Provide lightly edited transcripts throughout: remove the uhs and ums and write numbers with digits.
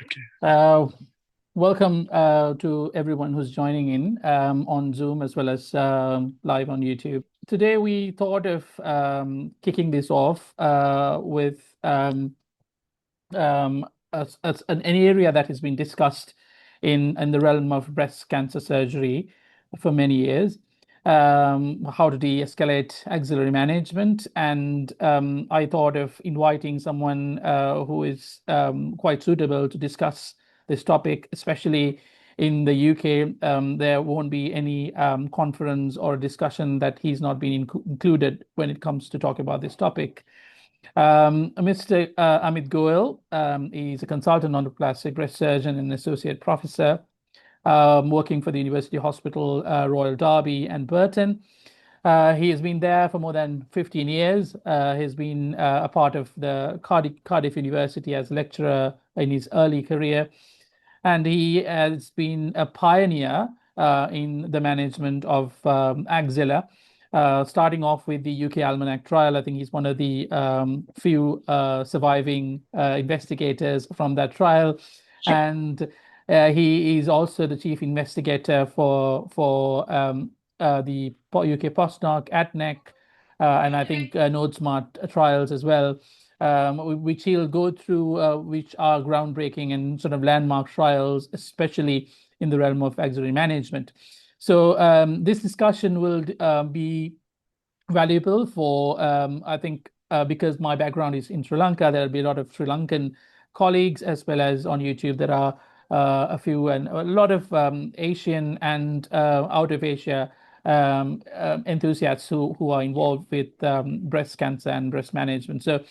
Okay. Welcome to everyone who's joining in on Zoom as well as live on YouTube. Today, we thought of kicking this off with an area that has been discussed in the realm of breast cancer surgery for many years, how to de-escalate axillary management. And I thought of inviting someone who is quite suitable to discuss this topic, especially in the UK. There won't be any conference or discussion that he's not been included when it comes to talk about this topic. Mr. Amit Goyal, he's a consultant endoplastic breast surgeon and associate professor working for the University Hospital Royal Derby and Burton. He has been there for more than 15 years. He's been a part of the Cardiff University as lecturer in his early career. And he has been a pioneer in the management of axilla, starting off with the UK Almanac trial. I think he's one of the few surviving investigators from that trial. And he is also the chief investigator for the UK postdoc at NEC, and I think NodeSmart trials as well, which he'll go through, which are groundbreaking and sort of landmark trials, especially in the realm of axillary management. So this discussion will be valuable for, I think, because my background is in Sri Lanka, there'll be a lot of Sri Lankan colleagues, as well as on YouTube, there are a few and a lot of Asian and out of Asia enthusiasts who are involved with breast cancer and breast management. So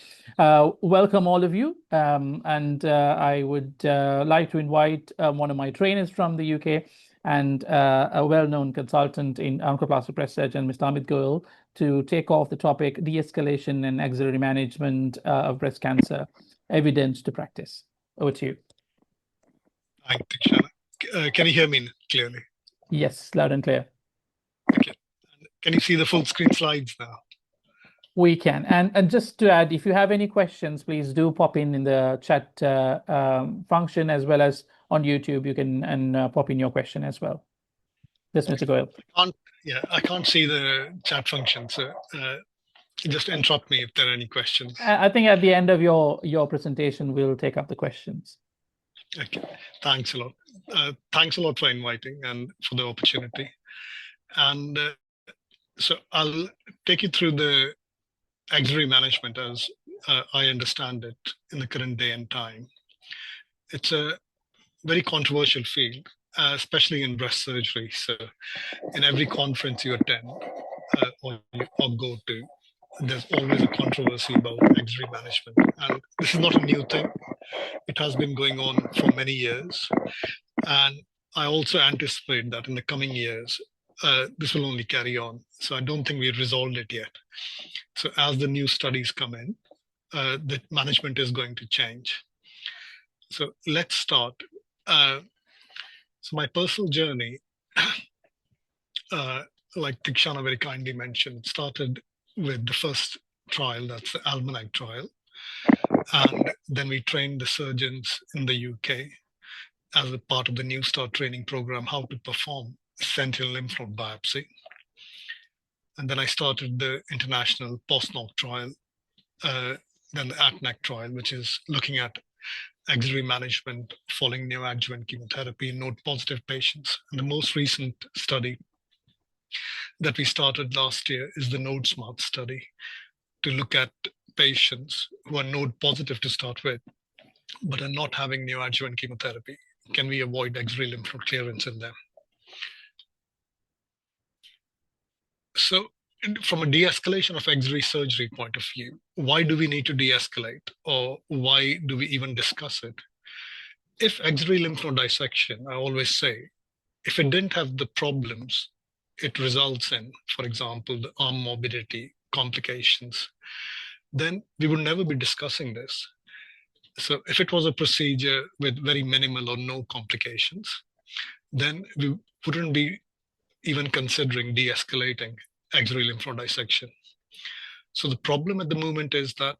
welcome all of you. And I would like to invite one of my trainers from the UK and a well-known consultant in oncoplastic breast surgeon, Mr. Amit Goyal, to take off the topic, de-escalation and axillary management of breast cancer, evidence to practice. Over to you. Thank you, Theekshana. Can you hear me clearly? Yes, loud and clear. Okay. Can you see the full screen slides now? We can. And just to add, if you have any questions, please do pop in the chat function, as well as on YouTube. You can pop in your question as well. Yes, Mr. Goyal. I can't see the chat function, so just interrupt me if there are any questions. I think at the end of your presentation, we'll take up the questions. Okay, thanks a lot. Thanks a lot for inviting and for the opportunity. And so I'll take you through the axillary management as I understand it in the current day and time. It's a very controversial field, especially in breast surgery. So in every conference you attend or go to, there's always a controversy about axillary management. And this is not a new thing. It has been going on for many years. And I also anticipate that in the coming years, this will only carry on. So I don't think we've resolved it yet. So as the new studies come in, the management is going to change. So let's start. So my personal journey, like Theekshana very kindly mentioned, started with the first trial, that's the Almanac trial. And then we trained the surgeons in the UK as a part of the New Start training program, how to perform Sentinel lymph node biopsy. And then I started the international post-NOC trial, then the ATNAC trial, which is looking at axillary management following neoadjuvant chemotherapy in node-positive patients. And the most recent study that we started last year is the NodeSmart study, to look at patients who are node-positive to start with, but are not having neoadjuvant chemotherapy. Can we avoid axillary lymph node clearance in them? So from a de-escalation of axillary surgery point of view, why do we need to de-escalate, or why do we even discuss it? If axillary lymph node dissection, I always say, if it didn't have the problems it results in, for example, the arm morbidity, complications, then we would never be discussing this. So if it was a procedure with very minimal or no complications, then we wouldn't be even considering de-escalating axillary lymph node dissection. So the problem at the moment is that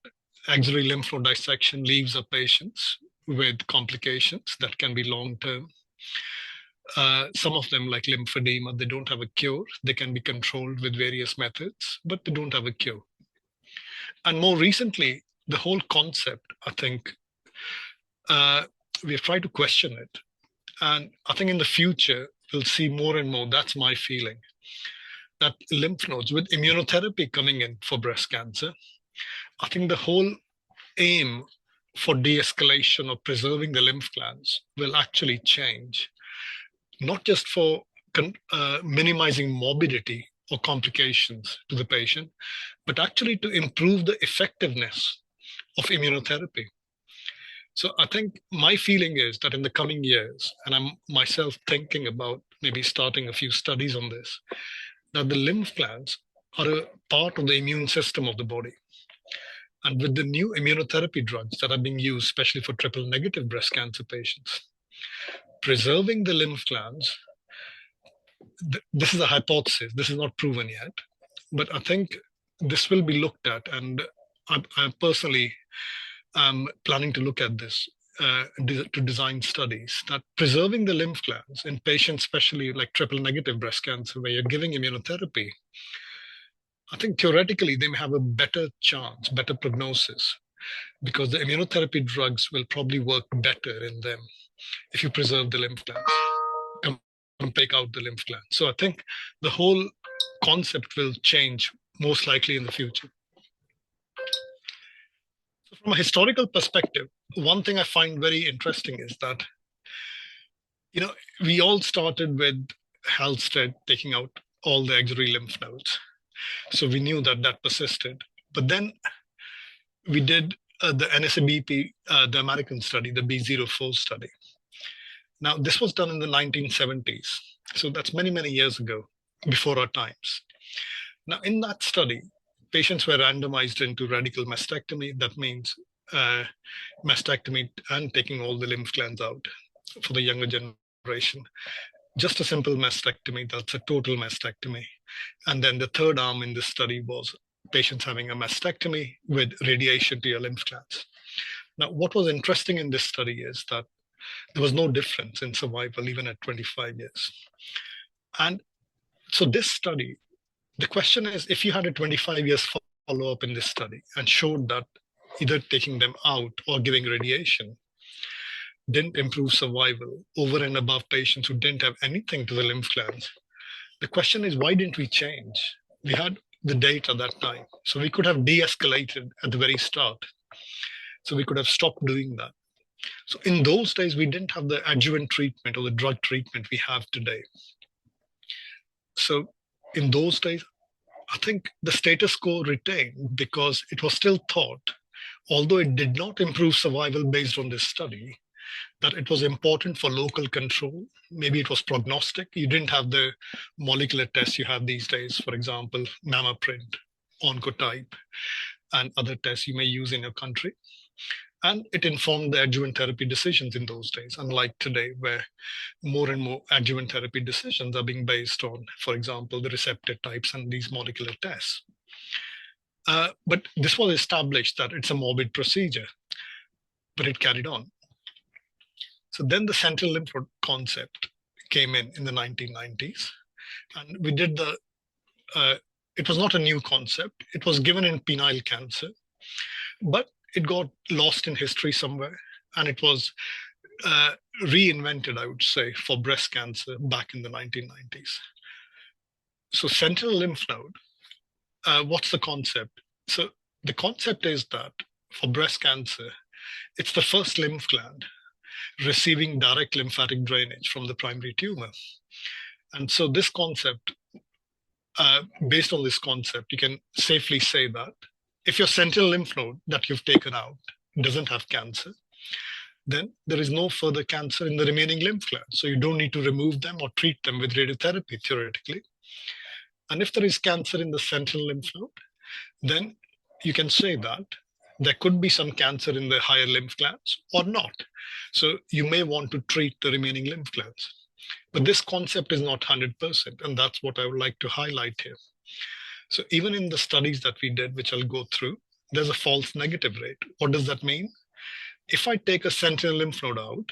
axillary lymph node dissection leaves our patients with complications that can be long-term. Some of them, like lymphedema, they don't have a cure. They can be controlled with various methods, but they don't have a cure. And more recently, the whole concept, I think, we've tried to question it. And I think in the future, we'll see more and more, that's my feeling, that lymph nodes with immunotherapy coming in for breast cancer, I think the whole aim for de-escalation or preserving the lymph glands will actually change, not just for minimizing morbidity or complications to the patient, but actually to improve the effectiveness of immunotherapy. So I think my feeling is that in the coming years, and I'm myself thinking about maybe starting a few studies on this, that the lymph glands are a part of the immune system of the body. And with the new immunotherapy drugs that are being used, especially for triple-negative breast cancer patients, preserving the lymph glands, this is a hypothesis, this is not proven yet, but I think this will be looked at, and I personally am planning to look at this to design studies that preserving the lymph glands in patients, especially like triple-negative breast cancer, where you're giving immunotherapy, I think theoretically they may have a better chance, better prognosis, because the immunotherapy drugs will probably work better in them if you preserve the lymph glands, take out the lymph glands. So I think the whole concept will change most likely in the future. So from a historical perspective, one thing I find very interesting is that, we all started with Halsted taking out all the axillary lymph nodes. So we knew that that persisted. But then we did the NSABP, the American study, the B04 study. Now, this was done in the 1970s. So that's many, many years ago, before our times. Now, in that study, patients were randomized into radical mastectomy. That means mastectomy and taking all the lymph glands out for the younger generation. Just a simple mastectomy, that's a total mastectomy. And then the third arm in this study was patients having a mastectomy with radiation to your lymph glands. Now, what was interesting in this study is that there was no difference in survival, even at 25 years. And so this study, the question is, if you had a 25 years follow-up in this study and showed that either taking them out or giving radiation didn't improve survival over and above patients who didn't have anything to the lymph glands, the question is, why didn't we change? We had the data that time. So we could have de-escalated at the very start. So we could have stopped doing that. So in those days, we didn't have the adjuvant treatment or the drug treatment we have today. So in those days, I think the status quo retained because it was still thought, although it did not improve survival based on this study, that it was important for local control. Maybe it was prognostic. You didn't have the molecular tests you have these days, for example, MammaPrint, Oncotype, and other tests you may use in your country. And it informed the adjuvant therapy decisions in those days, unlike today, where more and more adjuvant therapy decisions are being based on, for example, the receptor types and these molecular tests. But this was established that it's a morbid procedure, but it carried on. So then the sentinel lymph node concept came in the 1990s. And we did it was not a new concept. It was given in penile cancer, but it got lost in history somewhere. And it was reinvented, I would say, for breast cancer back in the 1990s. So sentinel lymph node, what's the concept? So the concept is that for breast cancer, it's the first lymph gland receiving direct lymphatic drainage from the primary tumor. And so this concept, based on this concept, you can safely say that if your sentinel lymph node that you've taken out doesn't have cancer, then there is no further cancer in the remaining lymph glands. So you don't need to remove them or treat them with radiotherapy, theoretically. And if there is cancer in the sentinel lymph node, then you can say that there could be some cancer in the higher lymph glands or not. So you may want to treat the remaining lymph glands. But this concept is not 100%, and that's what I would like to highlight here. So even in the studies that we did, which I'll go through, there's a false negative rate. What does that mean? if I take a sentinel lymph node out,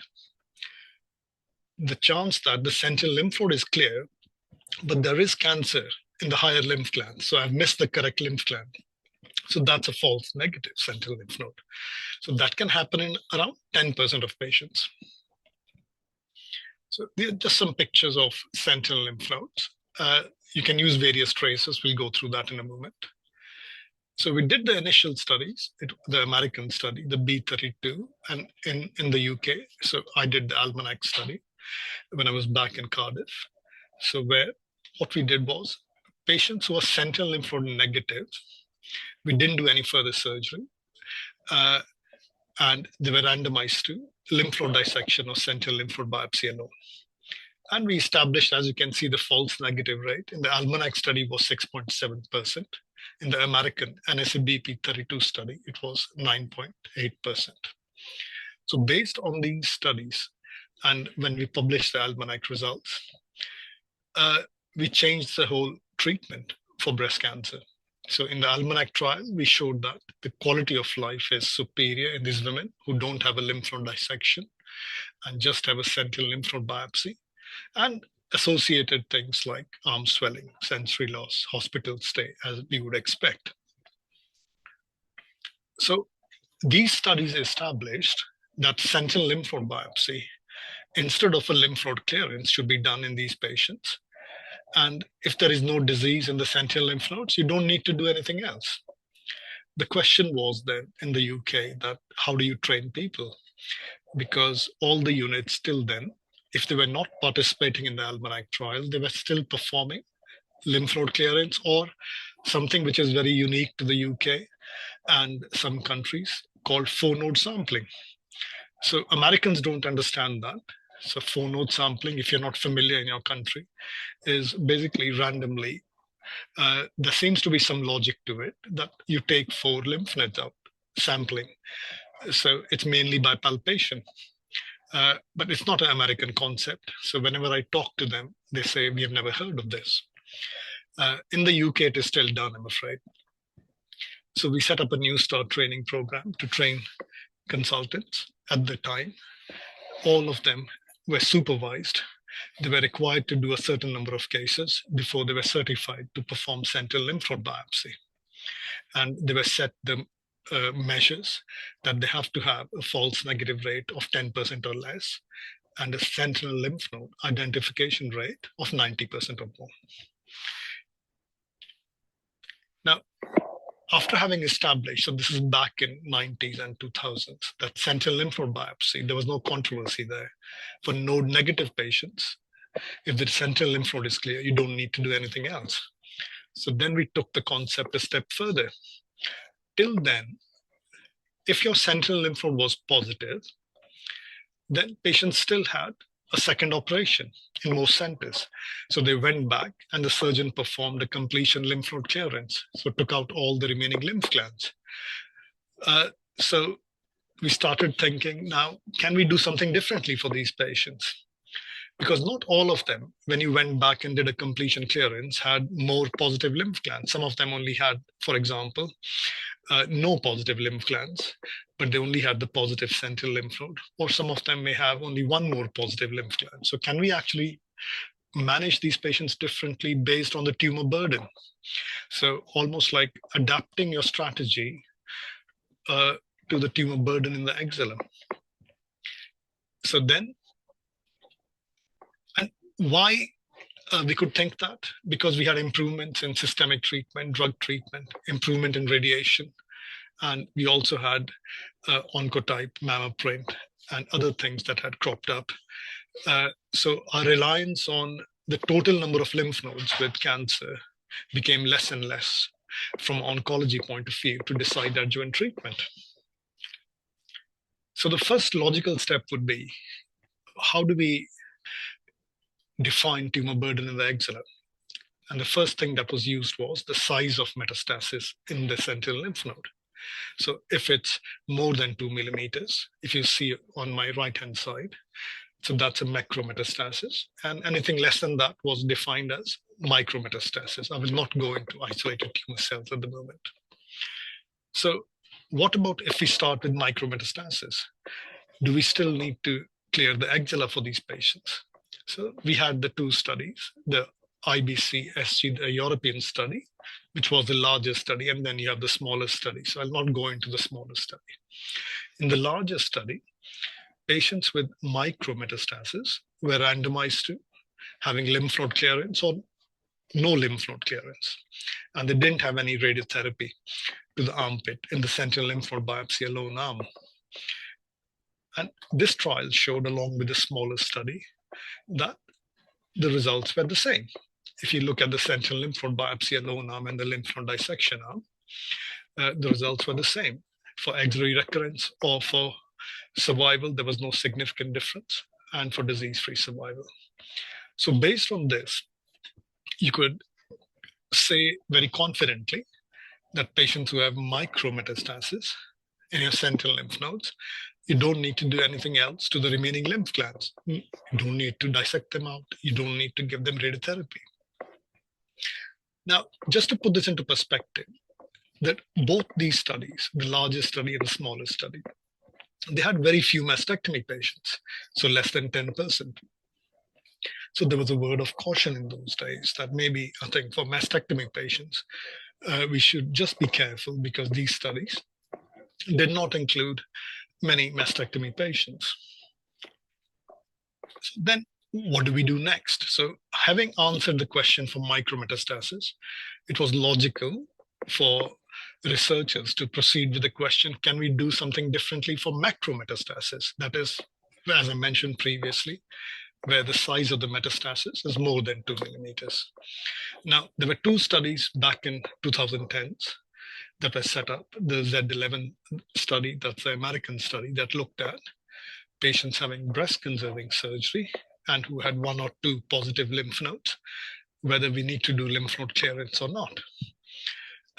the chance that the sentinel lymph node is clear, but there is cancer in the higher lymph gland. So I've missed the correct lymph gland. So that's a false negative sentinel lymph node. So that can happen in around 10% of patients. So these are just some pictures of sentinel lymph nodes. You can use various traces. We'll go through that in a moment. So we did the initial studies, the American study, the B32, and in the UK. So I did the Almanac study when I was back in Cardiff. So what we did was patients who were sentinel lymph node negative, we didn't do any further surgery. And they were randomized to lymph node dissection or sentinel lymph node biopsy alone. And we established, as you can see, the false negative rate. In the Almanac study was 6.7%. In the American NSABP 32 study, it was 9.8%. So based on these studies, and when we published the Almanac results, we changed the whole treatment for breast cancer. So in the Almanac trial, we showed that the quality of life is superior in these women who don't have a lymph node dissection and just have a sentinel lymph node biopsy, and associated things like arm swelling, sensory loss, hospital stay, as we would expect. So these studies established that sentinel lymph node biopsy, instead of a lymph node clearance, should be done in these patients. And if there is no disease in the sentinel lymph nodes, you don't need to do anything else. The question was then in the UK that how do you train people? Because all the units till then, if they were not participating in the Almanac trial, they were still performing lymph node clearance or something which is very unique to the UK and some countries called 4-node sampling. So Americans don't understand that. So 4-node sampling, if you're not familiar in your country, is basically randomly, there seems to be some logic to it, that you take 4 lymph nodes out, sampling. So it's mainly by palpation. But it's not an American concept. So whenever I talk to them, they say, we have never heard of this. In the UK, it is still done, I'm afraid. So we set up a New Start training program to train consultants at the time. All of them were supervised. They were required to do a certain number of cases before they were certified to perform sentinel lymph node biopsy. And they were set the measures that they have to have a false negative rate of 10% or less and a sentinel lymph node identification rate of 90% or more. Now, after having established, so this is back in 90s and 2000s, that sentinel lymph node biopsy, there was no controversy there. For node negative patients, if the sentinel lymph node is clear, you don't need to do anything else. So then we took the concept a step further. Till then, if your sentinel lymph node was positive, then patients still had a second operation in most centers. So they went back and the surgeon performed a completion lymph node clearance. So took out all the remaining lymph glands. So we started thinking, now, can we do something differently for these patients? Because not all of them, when you went back and did a completion clearance, had more positive lymph glands. Some of them only had, for example, no positive lymph glands, but they only had the positive sentinel lymph node. Or some of them may have only one more positive lymph gland. So can we actually manage these patients differently based on the tumor burden? So almost like adapting your strategy to the tumor burden in the axilla. So then, and why we could think that? Because we had improvements in systemic treatment, drug treatment, improvement in radiation, and we also had oncotype, mammoprint, and other things that had cropped up. So our reliance on the total number of lymph nodes with cancer became less and less from oncology point of view to decide adjuvant treatment. So the first logical step would be, how do we define tumor burden in the axilla? And the first thing that was used was the size of metastasis in the sentinel lymph node. So if it's more than 2 millimeters, if you see on my right-hand side, so that's a macrometastasis. And anything less than that was defined as micrometastasis. I will not go into isolated tumor cells at the moment. So what about if we start with micrometastasis? Do we still need to clear the axilla for these patients? So we had the two studies, the IBC-SG, the European study, which was the largest study, and then you have the smaller study. So I'll not go into the smaller study. In the larger study, patients with micrometastasis were randomized to having lymph node clearance or no lymph node clearance. And they didn't have any radiotherapy to the armpit in the sentinel lymph node biopsy alone arm. And this trial showed, along with the smaller study, that the results were the same. If you look at the sentinel lymph node biopsy alone arm and the lymph node dissection arm, the results were the same. For axillary recurrence or for survival, there was no significant difference, and for disease-free survival. So based on this, you could say very confidently that patients who have micrometastasis in your sentinel lymph nodes, you don't need to do anything else to the remaining lymph glands. You don't need to dissect them out. You don't need to give them radiotherapy. Now, just to put this into perspective, that both these studies, the largest study and the smallest study, they had very few mastectomy patients, so less than 10%. So there was a word of caution in those days that maybe, I think, for mastectomy patients, we should just be careful because these studies did not include many mastectomy patients. So then what do we do next? So having answered the question for micrometastasis, it was logical for researchers to proceed with the question, can we do something differently for macrometastasis? That is, as I mentioned previously, where the size of the metastasis is more than 2 millimeters. Now, there were two studies back in 2010s that were set up. The Z11 study, that's the American study, that looked at patients having breast-conserving surgery and who had 1 or 2 positive lymph nodes, whether we need to do lymph node clearance or not.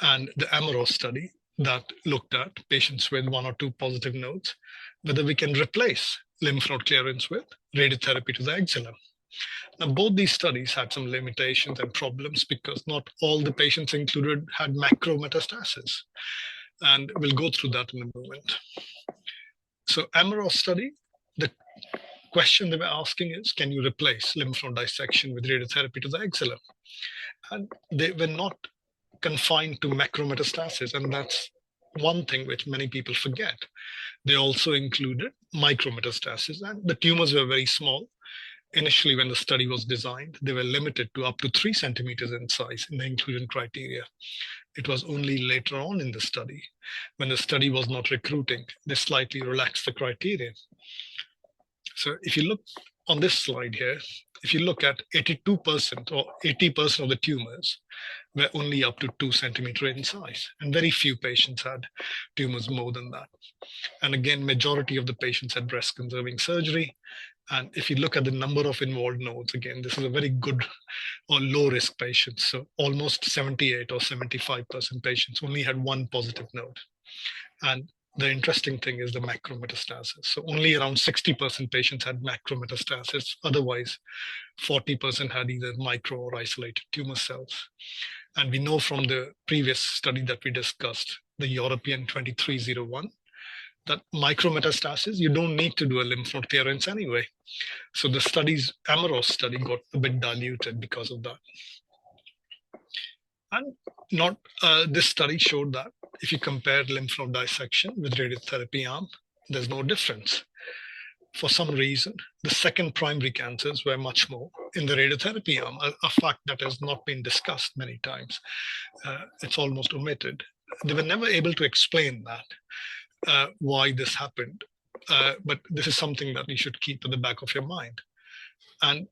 And the AMAROS study that looked at patients with 1 or 2 positive nodes, whether we can replace lymph node clearance with radiotherapy to the axilla. Now, both these studies had some limitations and problems because not all the patients included had macrometastasis. And we'll go through that in a moment. So AMAROS study, the question they were asking is, can you replace lymph node dissection with radiotherapy to the axilla? And they were not confined to macrometastasis, and that's one thing which many people forget. They also included micrometastasis, and the tumors were very small. Initially, when the study was designed, they were limited to up to 3 centimeters in size in the inclusion criteria. It was only later on in the study, when the study was not recruiting, they slightly relaxed the criteria. So if you look on this slide here, if you look at 82% or 80% of the tumors were only up to 2 centimeters in size, and very few patients had tumors more than that. And again, majority of the patients had breast-conserving surgery. And if you look at the number of involved nodes, again, this is a very good or low-risk patient. So almost 78 or 75% patients only had 1 positive node. And the interesting thing is the macrometastasis. So only around 60% patients had macrometastasis. Otherwise, 40% had either micro or isolated tumor cells. And we know from the previous study that we discussed, the European 2301, that micrometastasis, you don't need to do a lymph node clearance anyway. So the study's AMAROS study got a bit diluted because of that. And this study showed that if you compare lymph node dissection with radiotherapy arm, there's no difference. For some reason, the second primary cancers were much more in the radiotherapy arm, a fact that has not been discussed many times. It's almost omitted. They were never able to explain that, why this happened. But this is something that you should keep at the back of your mind. And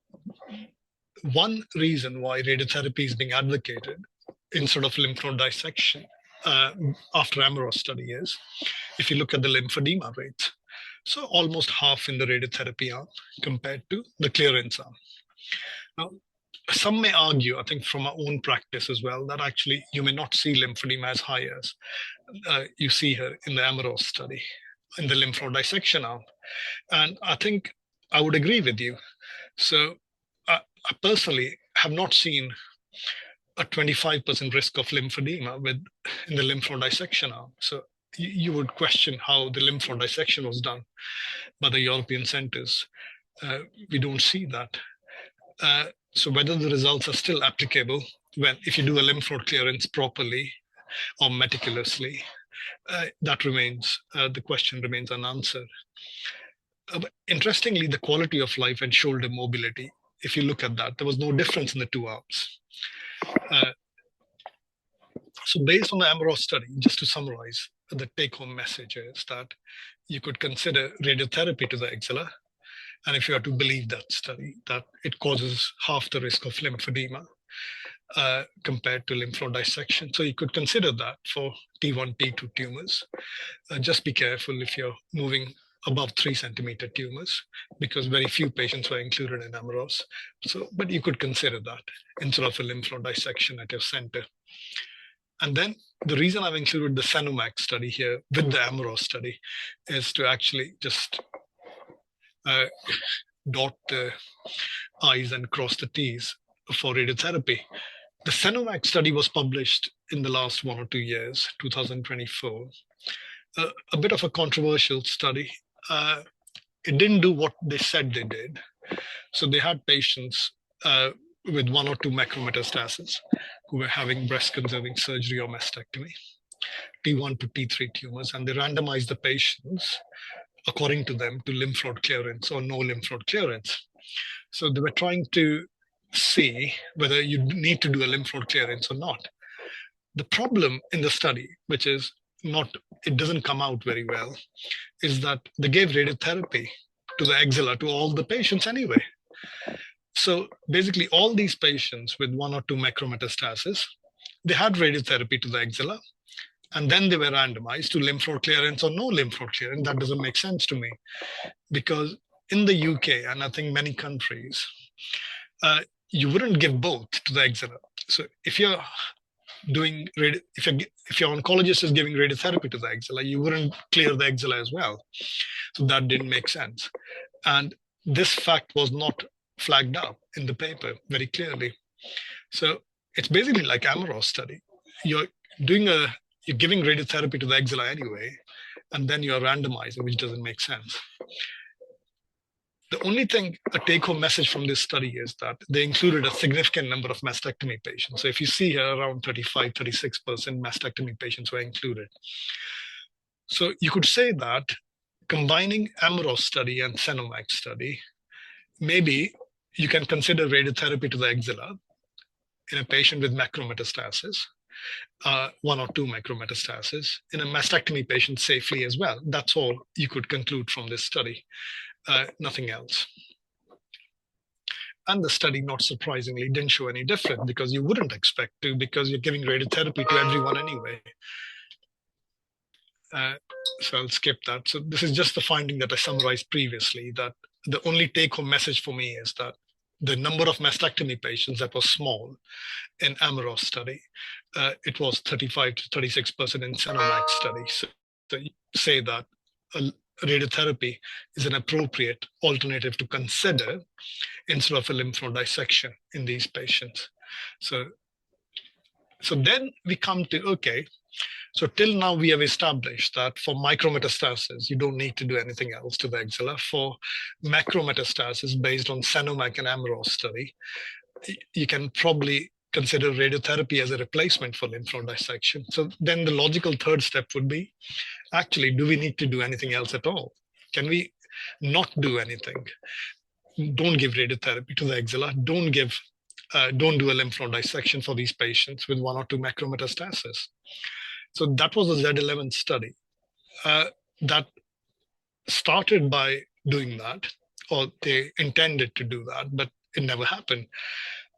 one reason why radiotherapy is being advocated instead of lymph node dissection after AMAROS study is, if you look at the lymphedema rates, so almost half in the radiotherapy arm compared to the clearance arm. Now, some may argue, I think from our own practice as well, that actually you may not see lymphedema as high as you see here in the AMAROS study, in the lymph node dissection arm. And I think I would agree with you. So I personally have not seen a 25% risk of lymphedema in the lymph node dissection arm. So you would question how the lymph node dissection was done by the European centers. We don't see that. So whether the results are still applicable if you do a lymph node clearance properly or meticulously, the question remains unanswered. But interestingly, the quality of life and shoulder mobility, if you look at that, there was no difference in the two arms. So based on the AMROS study, just to summarize, the take-home message is that you could consider radiotherapy to the axilla, and if you are to believe that study, that it causes half the risk of lymphedema compared to lymph node dissection. So you could consider that for T1, T2 tumors. Just be careful if you're moving above 3 centimeter tumors, because very few patients were included in AMROS. So, but you could consider that instead of a lymph node dissection at your center. And then the reason I've included the Senomac study here with the AMROS study is to actually just dot the I's and cross the T's for radiotherapy. The Senomac study was published in the last 1 or 2 years, 2024. A bit of a controversial study. It didn't do what they said they did. So they had patients with 1 or 2 macrometastases who were having breast-conserving surgery or mastectomy, T1 to T3 tumors, and they randomized the patients according to them to lymph node clearance or no lymph node clearance. So they were trying to see whether you need to do a lymph node clearance or not. The problem in the study, which is it doesn't come out very well, is that they gave radiotherapy to the axilla to all the patients anyway. So basically all these patients with 1 or 2 macrometastases, they had radiotherapy to the axilla, and then they were randomized to lymph node clearance or no lymph node clearance. That doesn't make sense to me, because in the UK, and I think many countries, you wouldn't give both to the axilla. So if your oncologist is giving radiotherapy to the axilla, you wouldn't clear the axilla as well. So that didn't make sense. And this fact was not flagged up in the paper very clearly. So it's basically like AMROS study. You're giving radiotherapy to the axilla anyway, and then you're randomizing, which doesn't make sense. The only thing, a take-home message from this study is that they included a significant number of mastectomy patients. So if you see here, around 35, 36% mastectomy patients were included. So you could say that combining AMROS study and Senomac study, maybe you can consider radiotherapy to the axilla in a patient with macrometastasis, 1 or 2 macrometastasis, in a mastectomy patient safely as well. That's all you could conclude from this study. Nothing else. And the study, not surprisingly, didn't show any difference, because you wouldn't expect to, because you're giving radiotherapy to everyone anyway. So I'll skip that. So this is just the finding that I summarized previously, that the only take-home message for me is that the number of mastectomy patients that was small in AMROS study, it was 35 to 36% in Senomac study. So you say that radiotherapy is an appropriate alternative to consider instead of a lymph node dissection in these patients. So then we come to, okay, so till now we have established that for micrometastasis, you don't need to do anything else to the axilla. For macrometastasis, based on Senomac and AMROS study, you can probably consider radiotherapy as a replacement for lymph node dissection. So then the logical third step would be, actually, do we need to do anything else at all? Can we not do anything? Don't give radiotherapy to the axilla. Don't do a lymph node dissection for these patients with 1 or 2 macrometastasis. So that was the Z11 study that started by doing that, or they intended to do that, but it never happened.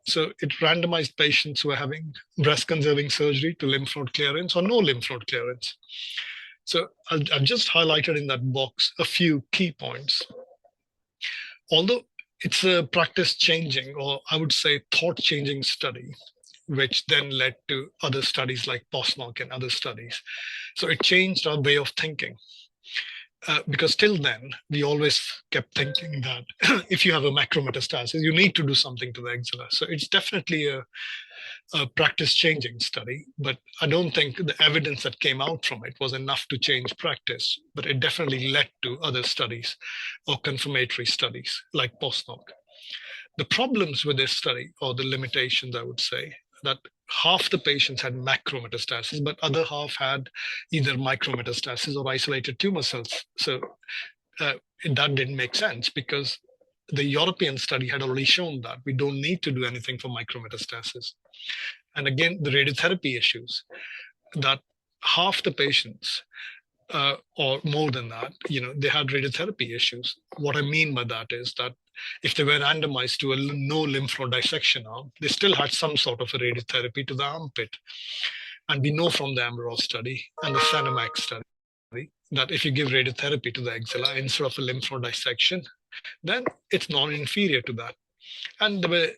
So it randomized patients who were having breast-conserving surgery to lymph node clearance or no lymph node clearance. So I've just highlighted in that box a few key points. Although it's a practice-changing, or I would say thought-changing study, which then led to other studies like POSNOC and other studies. So it changed our way of thinking. because till then, we always kept thinking that if you have a macrometastasis, you need to do something to the axilla. So it's definitely a practice-changing study, but I don't think the evidence that came out from it was enough to change practice, but it definitely led to other studies or confirmatory studies like POSNOC. The problems with this study, or the limitations, I would say, that half the patients had macrometastasis, but other half had either micrometastasis or isolated tumor cells. So that didn't make sense because the European study had already shown that we don't need to do anything for micrometastasis. And again, the radiotherapy issues, that half the patients or more than that, they had radiotherapy issues. What I mean by that is that if they were randomized to a no lymph node dissection arm, they still had some sort of a radiotherapy to the armpit. And we know from the AMROS study and the Sentinel study that if you give radiotherapy to the axilla instead of a lymph node dissection, then it's non-inferior to that. And there were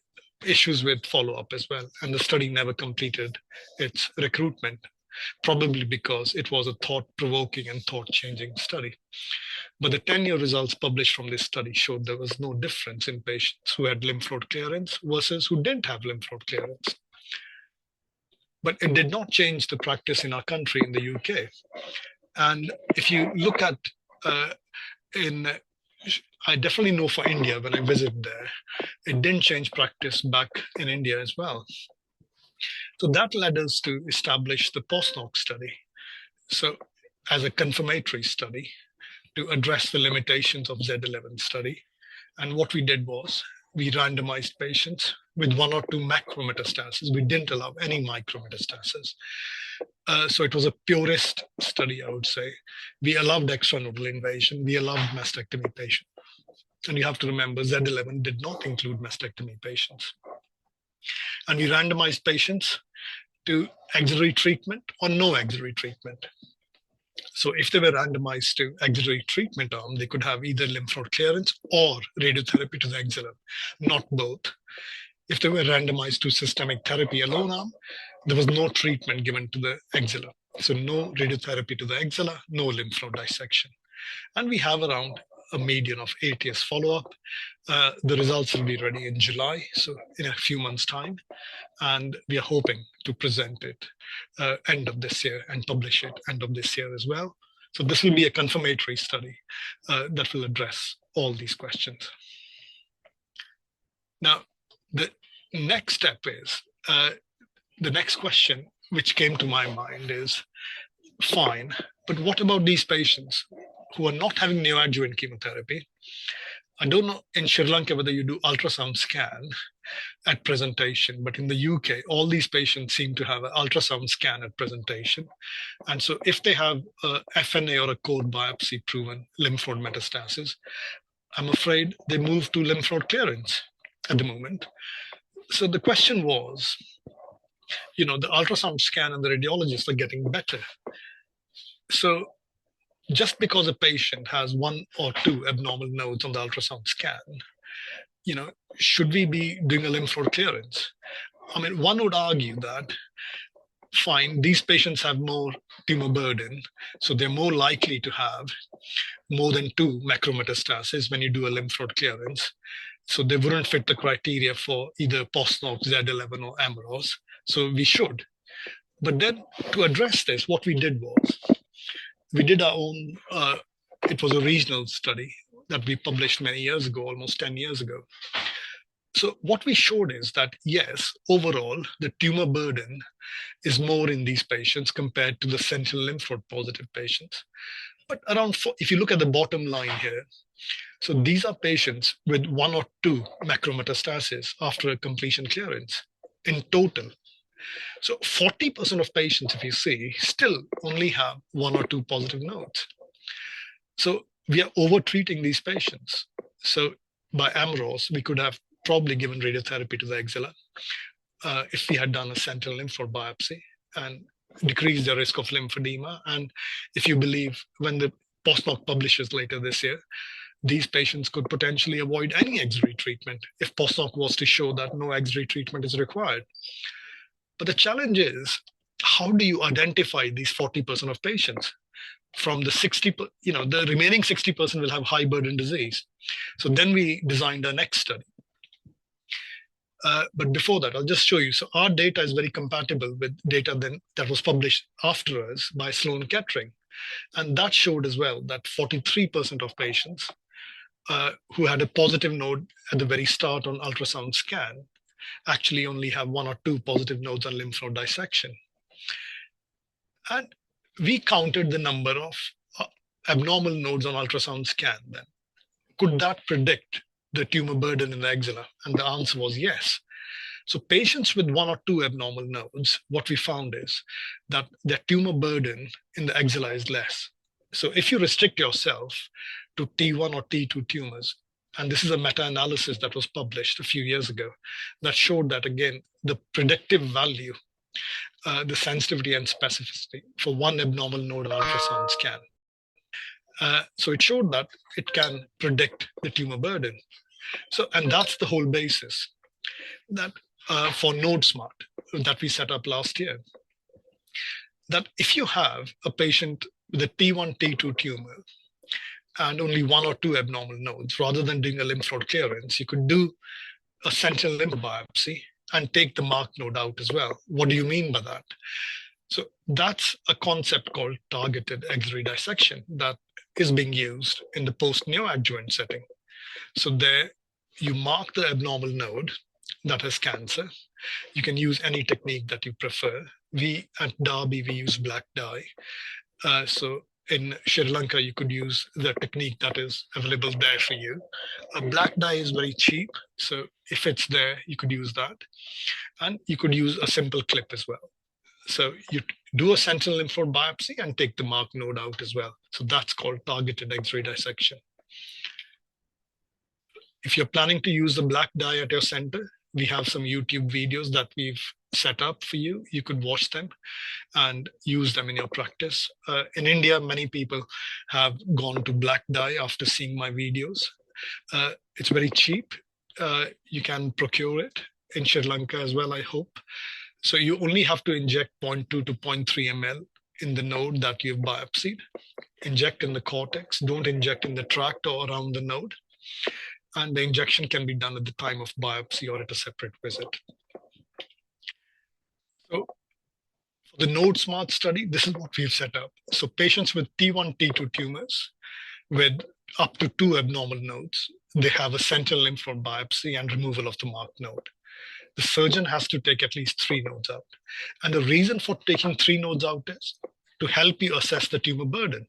issues with follow-up as well. And the study never completed its recruitment, probably because it was a thought-provoking and thought-changing study. But the 10-year results published from this study showed there was no difference in patients who had lymph node clearance versus who didn't have lymph node clearance. But it did not change the practice in our country, in the UK. And if you look at, I definitely know for India, when I visited there, it didn't change practice back in India as well. So that led us to establish the POSNOC study. So as a confirmatory study to address the limitations of Z11 study. And what we did was we randomized patients with 1 or 2 macrometastases. We didn't allow any micrometastasis. So it was a purist study, I would say. We allowed extranodal invasion. We allowed mastectomy patients. And you have to remember, Z11 did not include mastectomy patients. And we randomized patients to axillary treatment or no axillary treatment. So if they were randomized to axillary treatment arm, they could have either lymph node clearance or radiotherapy to the axilla, not both. If they were randomized to systemic therapy alone arm, there was no treatment given to the axilla. So no radiotherapy to the axilla, no lymph node dissection. And we have around a median of 8 years follow-up. The results will be ready in July, so in a few months' time. And we are hoping to present it end of this year and publish it end of this year as well. So this will be a confirmatory study that will address all these questions. Now, the next step is, the next question which came to my mind is, fine, but what about these patients who are not having neoadjuvant chemotherapy? I don't know in Sri Lanka whether you do ultrasound scan at presentation, but in the UK, all these patients seem to have an ultrasound scan at presentation. And so if they have a FNA or a cord biopsy proven lymph node metastasis, I'm afraid they move to lymph node clearance at the moment. So the question was, the ultrasound scan and the radiologists are getting better. So just because a patient has 1 or 2 abnormal nodes on the ultrasound scan, should we be doing a lymph node clearance? I mean, one would argue that, fine, these patients have more tumor burden, so they're more likely to have more than 2 macrometastases when you do a lymph node clearance. So they wouldn't fit the criteria for either POSNOC, Z11, or AMROS. So we should. But then to address this, what we did was, we did our own, it was a regional study that we published many years ago, almost 10 years ago. So what we showed is that, yes, overall, the tumor burden is more in these patients compared to the sentinel lymph node positive patients. But if you look at the bottom line here, so these are patients with 1 or 2 macrometastases after a completion clearance in total. So 40% of patients, if you see, still only have 1 or 2 positive nodes. So we are over-treating these patients. So by AMROS, we could have probably given radiotherapy to the axilla if we had done a sentinel lymph node biopsy and decreased the risk of lymphedema. And if you believe when the POSNOC publishes later this year, these patients could potentially avoid any axillary treatment if POSNOC was to show that no axillary treatment is required. But the challenge is, how do you identify these 40% of patients? from the 60, the remaining 60% will have high burden disease. So then we designed our next study. But before that, I'll just show you. So our data is very compatible with data that was published after us by Sloan Kettering. And that showed as well that 43% of patients who had a positive node at the very start on ultrasound scan actually only have 1 or 2 positive nodes on lymph node dissection. And we counted the number of abnormal nodes on ultrasound scan then. Could that predict the tumor burden in the axilla? And the answer was yes. So patients with 1 or 2 abnormal nodes, what we found is that their tumor burden in the axilla is less. So if you restrict yourself to T1 or T2 tumors, and this is a meta-analysis that was published a few years ago that showed that, again, the predictive value, the sensitivity and specificity for 1 abnormal node on ultrasound scan. So it showed that it can predict the tumor burden. So, and that's the whole basis that for NodeSmart that we set up last year. That if you have a patient with a T1, T2 tumor and only 1 or 2 abnormal nodes, rather than doing a lymph node clearance, you could do a sentinel lymph biopsy and take the marked node out as well. What do you mean by that? So that's a concept called targeted axillary dissection that is being used in the post-neoadjuvant setting. So there you mark the abnormal node that has cancer. You can use any technique that you prefer. We at Derby, we use black dye. So in Sri Lanka, you could use the technique that is available there for you. A black dye is very cheap. So if it's there, you could use that. And you could use a simple clip as well. So you do a sentinel lymph node biopsy and take the marked node out as well. So that's called targeted axillary dissection. If you're planning to use the black dye at your center, we have some YouTube videos that we've set up for you. You could watch them and use them in your practice. In India, many people have gone to black dye after seeing my videos. It's very cheap. You can procure it in Sri Lanka as well, I hope. So you only have to inject 0.2 to 0.3 ml in the node that you've biopsied. Inject in the cortex, don't inject in the tract or around the node. And the injection can be done at the time of biopsy or at a separate visit. So for the NodeSmart study, this is what we've set up. So patients with T1, T2 tumors with up to 2 abnormal nodes, they have a sentinel lymph node biopsy and removal of the marked node. The surgeon has to take at least 3 nodes out. And the reason for taking 3 nodes out is to help you assess the tumor burden.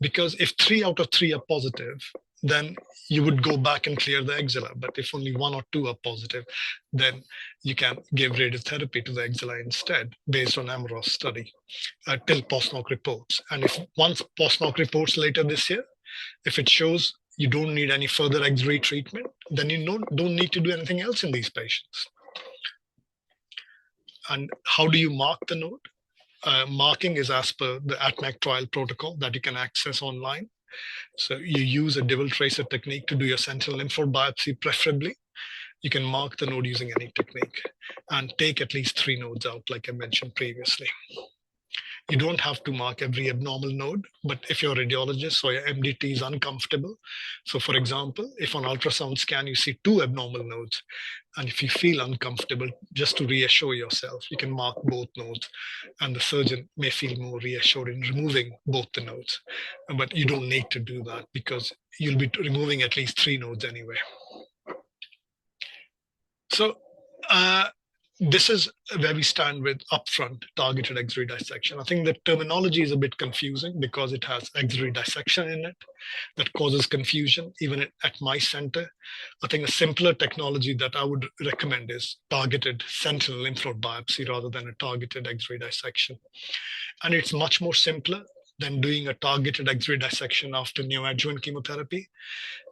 Because if 3 out of 3 are positive, then you would go back and clear the axilla. But if only 1 or 2 are positive, then you can give radiotherapy to the axilla instead, based on AMROS study, till post-hoc reports. And if once post-hoc reports later this year, if it shows you don't need any further axillary treatment, then you don't need to do anything else in these patients. And how do you mark the node? Marking is as per the ATMAC trial protocol that you can access online. So you use a Dibble tracer technique to do your sentinel lymph node biopsy, preferably. You can mark the node using any technique and take at least 3 nodes out, like I mentioned previously. You don't have to mark every abnormal node, but if your radiologist or your MDT is uncomfortable, so for example, if on ultrasound scan you see 2 abnormal nodes, and if you feel uncomfortable, just to reassure yourself, you can mark both nodes, and the surgeon may feel more reassured in removing both the nodes. But you don't need to do that because you'll be removing at least 3 nodes anyway. So this is where we stand with upfront targeted axillary dissection. I think the terminology is a bit confusing because it has axillary dissection in it that causes confusion, even at my center. I think a simpler technology that I would recommend is targeted sentinel lymph node biopsy rather than a targeted axillary dissection. And it's much more simpler than doing a targeted axillary dissection after neoadjuvant chemotherapy,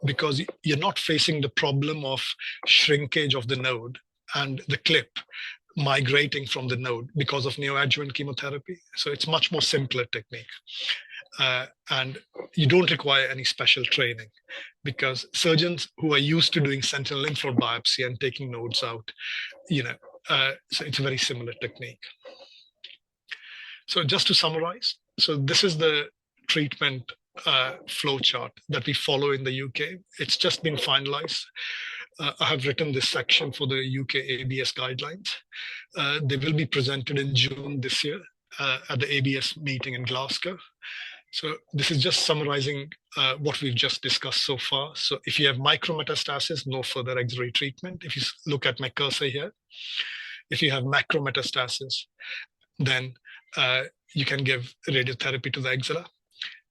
because you're not facing the problem of shrinkage of the node and the clip migrating from the node because of neoadjuvant chemotherapy. So it's much more simpler technique. And you don't require any special training because surgeons who are used to doing sentinel lymph node biopsy and taking nodes out, so it's a very similar technique. So just to summarize, so this is the treatment flow chart that we follow in the UK. It's just been finalized. I have written this section for the UK ABS guidelines. They will be presented in June this year at the ABS meeting in Glasgow. So this is just summarizing what we've just discussed so far. So if you have micrometastasis, no further axillary treatment. If you look at my cursor here, if you have macrometastasis, then you can give radiotherapy to the axilla.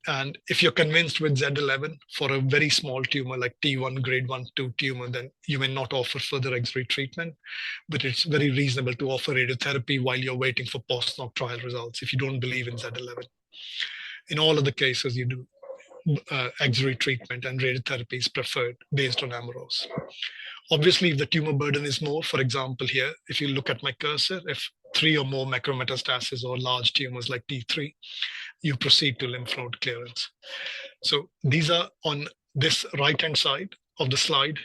And if you're convinced with Z11 for a very small tumor like T1 grade 1-2 tumor, then you may not offer further axillary treatment, but it's very reasonable to offer radiotherapy while you're waiting for post-hoc trial results if you don't believe in Z11. In all of the cases, you do axillary treatment, and radiotherapy is preferred based on AMOROS. Obviously, if the tumor burden is more, for example, here, if you look at my cursor, if 3 or more macrometastasis or large tumors like T3, you proceed to lymph node clearance. So these are on this right-hand side of the slide.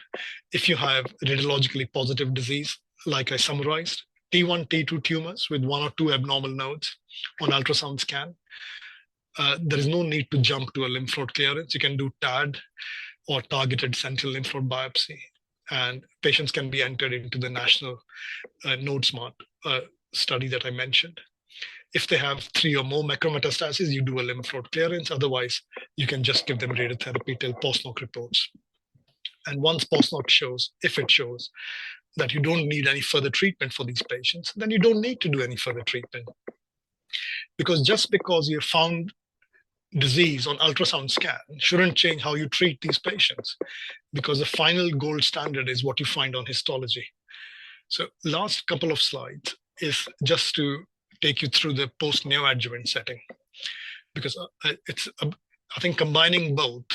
If you have radiologically positive disease, like I summarized, T1, T2 tumors with 1 or 2 abnormal nodes on ultrasound scan, there is no need to jump to a lymph node clearance. You can do TAD or targeted sentinel lymph node biopsy, and patients can be entered into the national Node Smart study that I mentioned. If they have 3 or more macrometastases, you do a lymph node clearance. Otherwise, you can just give them radiotherapy till post-hoc reports. And once post-hoc shows, if it shows that you don't need any further treatment for these patients, then you don't need to do any further treatment. Because just because you found disease on ultrasound scan shouldn't change how you treat these patients, because the final gold standard is what you find on histology. So last couple of slides is just to take you through the post-neoadjuvant setting, because it's, I think combining both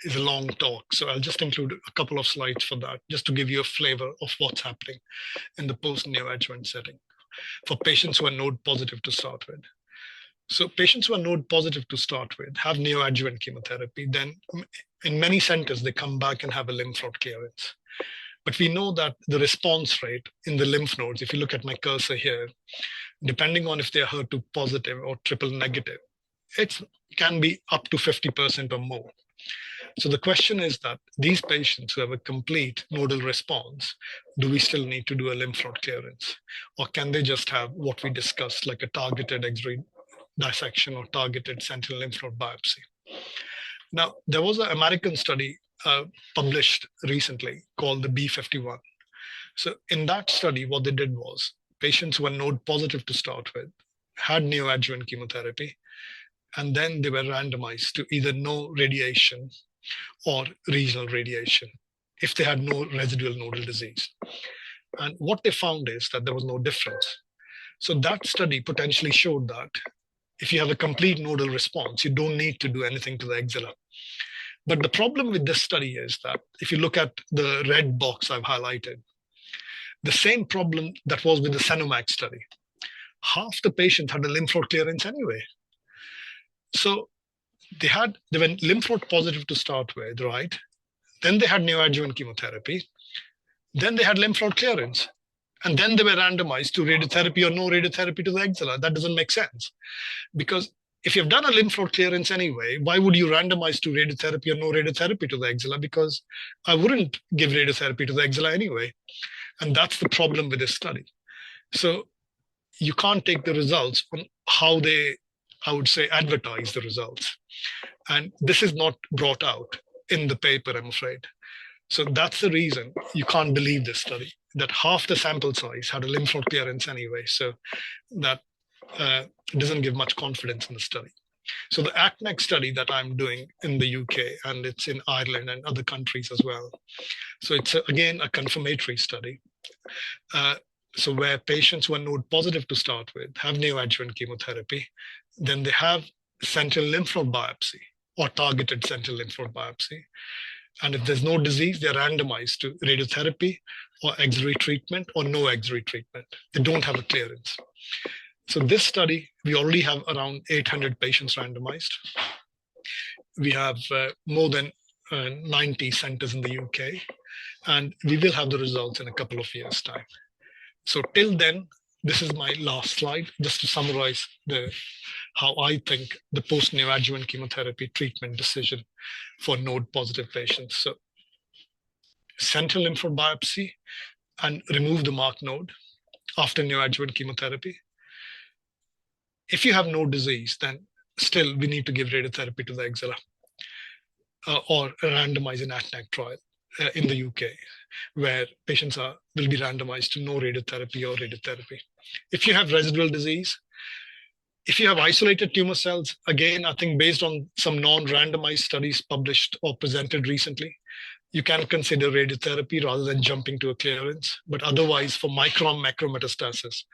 is a long talk. So I'll just include a couple of slides for that, just to give you a flavor of what's happening in the post-neoadjuvant setting for patients who are node positive to start with. So patients who are node positive to start with have neoadjuvant chemotherapy. Then in many centers, they come back and have a lymph node clearance. But we know that the response rate in the lymph nodes, if you look at my cursor here, depending on if they're HER2 positive or triple negative, it can be up to 50% or more. So the question is that these patients who have a complete nodal response, do we still need to do a lymph node clearance? Or can they just have what we discussed, like a targeted axillary dissection or targeted sentinel lymph node biopsy? Now, there was an American study published recently called the B51. So in that study, what they did was patients who were node positive to start with had neoadjuvant chemotherapy, and then they were randomized to either no radiation or regional radiation if they had no residual nodal disease. And what they found is that there was no difference. So that study potentially showed that if you have a complete nodal response, you don't need to do anything to the axilla. But the problem with this study is that if you look at the red box I've highlighted, the same problem that was with the Senomax study, half the patients had a lymph node clearance anyway. So they were lymph node positive to start with, right? Then they had neoadjuvant chemotherapy. Then they had lymph node clearance. And then they were randomized to radiotherapy or no radiotherapy to the axilla. That doesn't make sense. Because if you've done a lymph node clearance anyway, why would you randomize to radiotherapy or no radiotherapy to the axilla? Because I wouldn't give radiotherapy to the axilla anyway. And that's the problem with this study. So you can't take the results on how they, I would say, advertise the results. And this is not brought out in the paper, I'm afraid. So that's the reason you can't believe this study, that half the sample size had a lymph node clearance anyway. So that doesn't give much confidence in the study. So the ACNEC study that I'm doing in the UK, and it's in Ireland and other countries as well. So it's, again, a confirmatory study. So where patients who are node positive to start with have neoadjuvant chemotherapy, then they have sentinel lymph node biopsy or targeted sentinel lymph node biopsy. And if there's no disease, they're randomized to radiotherapy or axillary treatment or no axillary treatment. They don't have a clearance. So this study, we already have around 800 patients randomized. We have more than 90 centers in the UK, and we will have the results in a couple of years' time. So till then, this is my last slide, just to summarize how I think the post-neoadjuvant chemotherapy treatment decision for node-positive patients. So sentinel lymph node biopsy and remove the marked node after neoadjuvant chemotherapy. If you have no disease, then still we need to give radiotherapy to the axilla or randomize an ATNAC trial in the UK, where patients will be randomized to no radiotherapy or radiotherapy. If you have residual disease, if you have isolated tumor cells, again, I think based on some non-randomized studies published or presented recently, you can consider radiotherapy rather than jumping to a clearance. But otherwise, for micron macrometastasis,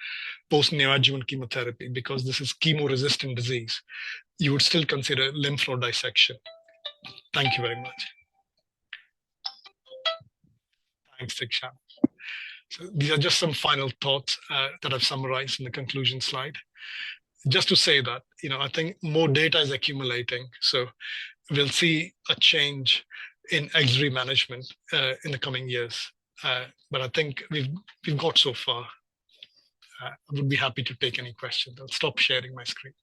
post-neoadjuvant chemotherapy, because this is chemo-resistant disease, you would still consider lymph node dissection. Thank you very much. Thanks, Theekshana. So these are just some final thoughts that I've summarized in the conclusion slide. Just to say that, I think more data is accumulating. So we'll see a change in axillary management in the coming years. But I think we've got so far. I would be happy to take any questions. I'll stop sharing my screen.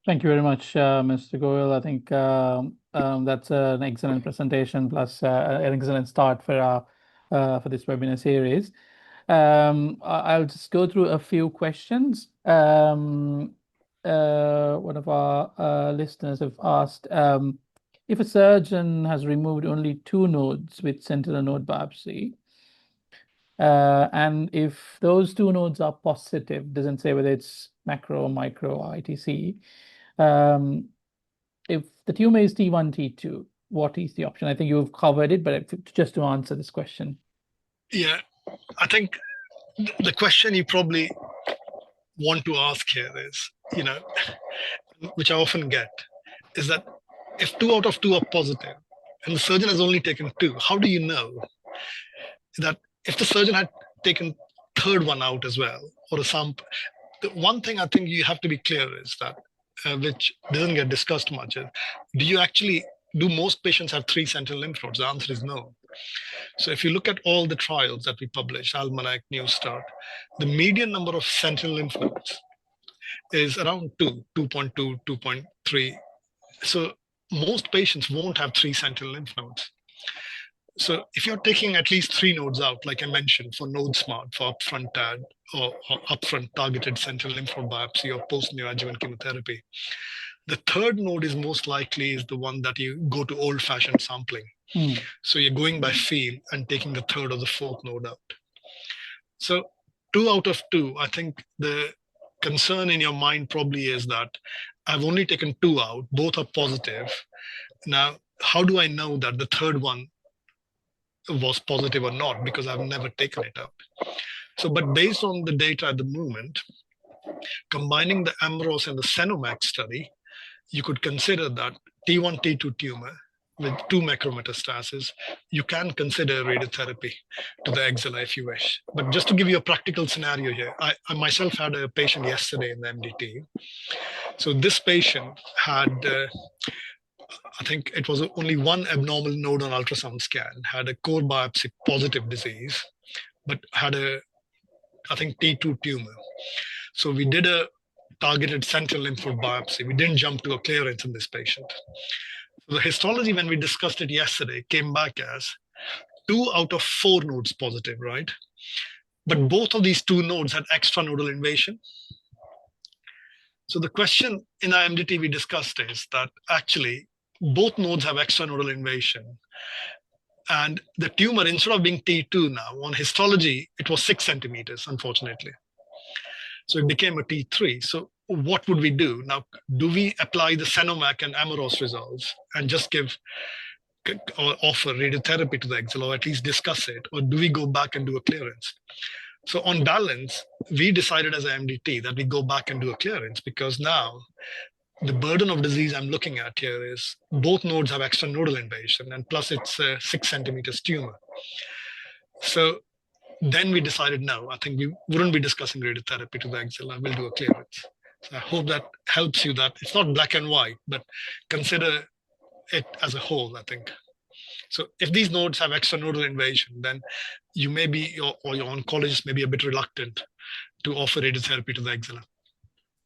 Thank you very much, Mr. Goyal. I think that's an excellent presentation, plus an excellent start for this webinar series. I'll just go through a few questions. One of our listeners have asked if a surgeon has removed only 2 nodes with sentinel node biopsy, and if those 2 nodes are positive, doesn't say whether it's macro or micro or ITC. If the tumor is T1, T2, what is the option? I think you've covered it, but just to answer this question. Yeah, I think the question you probably want to ask here is, which I often get, is that if 2 out of 2 are positive and the surgeon has only taken 2, how do you know that if the surgeon had taken third one out as well, or a sample? The one thing I think you have to be clear is that, which doesn't get discussed much, is do most patients have 3 sentinel lymph nodes? The answer is no. So if you look at all the trials that we publish, Almanac, New Start, the median number of sentinel lymph nodes is around 2.2, 2.3. So most patients won't have 3 sentinel lymph nodes. So if you're taking at least 3 nodes out, like I mentioned, for node smart, for upfront TAD or upfront targeted sentinel lymph node biopsy or post-neoadjuvant chemotherapy, the third node is most likely is the one that you go to old-fashioned sampling. So you're going by feel and taking the third or the fourth node out. So 2 out of 2, I think the concern in your mind probably is that I've only taken 2 out, both are positive. Now, how do I know that the third one was positive or not? Because I've never taken it out. So, but based on the data at the moment, combining the AMROS and the SENOMAX study, you could consider that T1, T2 tumor with 2 macrometastases, you can consider radiotherapy to the axilla if you wish. But just to give you a practical scenario here, I myself had a patient yesterday in the MDT. So this patient had, I think it was only 1 abnormal node on ultrasound scan, had a core biopsy positive disease, but had I think T2 tumor. So we did a targeted sentinel lymph node biopsy. We didn't jump to a clearance in this patient. So the histology, when we discussed it yesterday, came back as 2 out of 4 nodes positive, right? But both of these 2 nodes had extranodal invasion. So the question in our MDT we discussed is that actually both nodes have extranodal invasion. And the tumor, instead of being T2 now, on histology, it was 6 centimeters, unfortunately. So it became a T3. So what would we do? Now, do we apply the SENOMAC and AMROS results and just give or offer radiotherapy to the axilla, or at least discuss it? Or do we go back and do a clearance? So on balance, we decided as a MDT that we go back and do a clearance, because now the burden of disease I'm looking at here is both nodes have extranodal invasion, and plus it's a 6 centimeters tumor. So then we decided, no, I think we wouldn't be discussing radiotherapy to the axilla, we'll do a clearance. So I hope that helps you, that it's not black and white, but consider it as a whole, I think. So if these nodes have extranodal invasion, then you may be, or your oncologist may be a bit reluctant to offer radiotherapy to the axilla.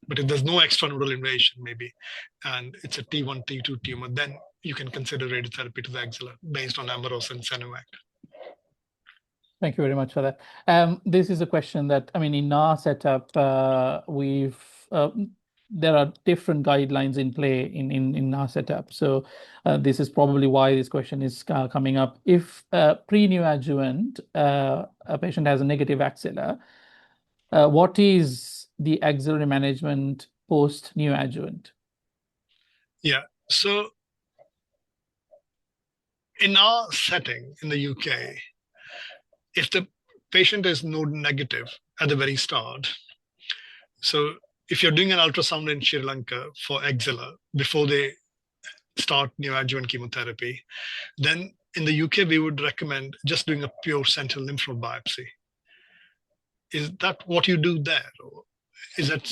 But if there's no extranodal invasion, maybe, and it's a T1, T2 tumor, then you can consider radiotherapy to the axilla based on Amaros and Senovac. Thank you very much for that. This is a question that, I mean, in our setup, there are different guidelines in play in our setup. So this is probably why this question is coming up. If pre-neoadjuvant, a patient has a negative axilla, what is the axillary management post-neoadjuvant? Yeah, so in our setting in the UK, if the patient is node negative at the very start, so if you're doing an ultrasound in Sri Lanka for axilla before they start neoadjuvant chemotherapy, then in the UK, we would recommend just doing a pure sentinel lymph node biopsy. Is that what you do there? Or is that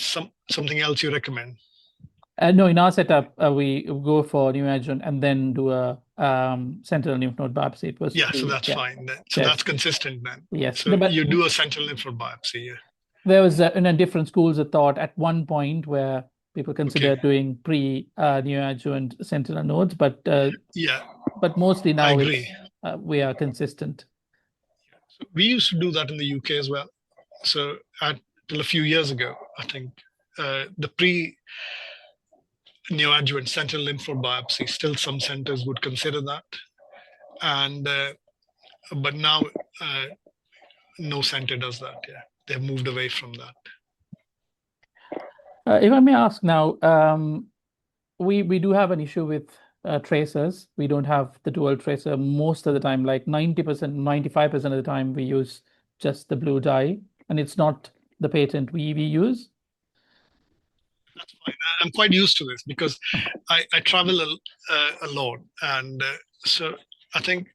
something else you recommend? No, in our setup, we go for neoadjuvant and then do a sentinel lymph node biopsy. It was so that's fine. So yes. That's consistent then. Yes. So you do a sentinel lymph node biopsy. Yeah. There was different schools of thought at one point where people consider doing pre-neoadjuvant sentinel nodes, but mostly now we are consistent. So we used to do that in the UK as well. So till a few years ago, I think the pre-neoadjuvant sentinel lymph node biopsy, still some centers would consider that, and but now no center does that. Yeah, they've moved away from that. If I may ask now, we do have an issue with tracers. We don't have the dual tracer most of the time, like 90%, 95% of the time we use just the blue dye, and it's not the patent we use. That's fine. I'm quite used to this because I travel a lot, and so I think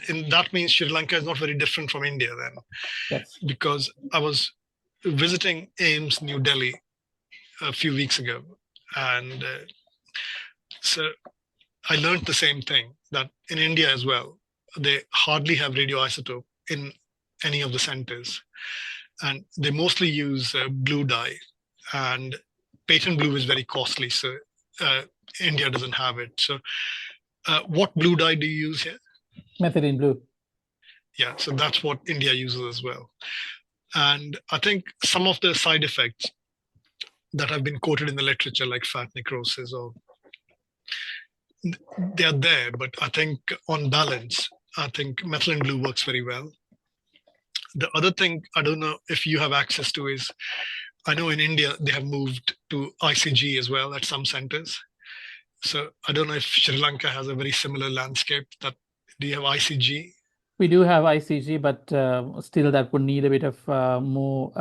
that means Sri Lanka is not very different from India then. Yes. Because I was visiting AIIMS New Delhi a few weeks ago, and so I learned the same thing, that in India as well, they hardly have radioisotope in any of the centers, and they mostly use blue dye, and patent blue is very costly, so India doesn't have it. So what blue dye do you use here? Methylene blue. Yeah, so that's what India uses as well. And I think some of the side effects that have been quoted in the literature, like fat necrosis, or they're there, but I think on balance, I think methylene blue works very well. The other thing I don't know if you have access to is, I know in India they have moved to ICG as well at some centers. So I don't know if Sri Lanka has a very similar landscape. Do you have ICG? We do have ICG, but still that would need a bit of more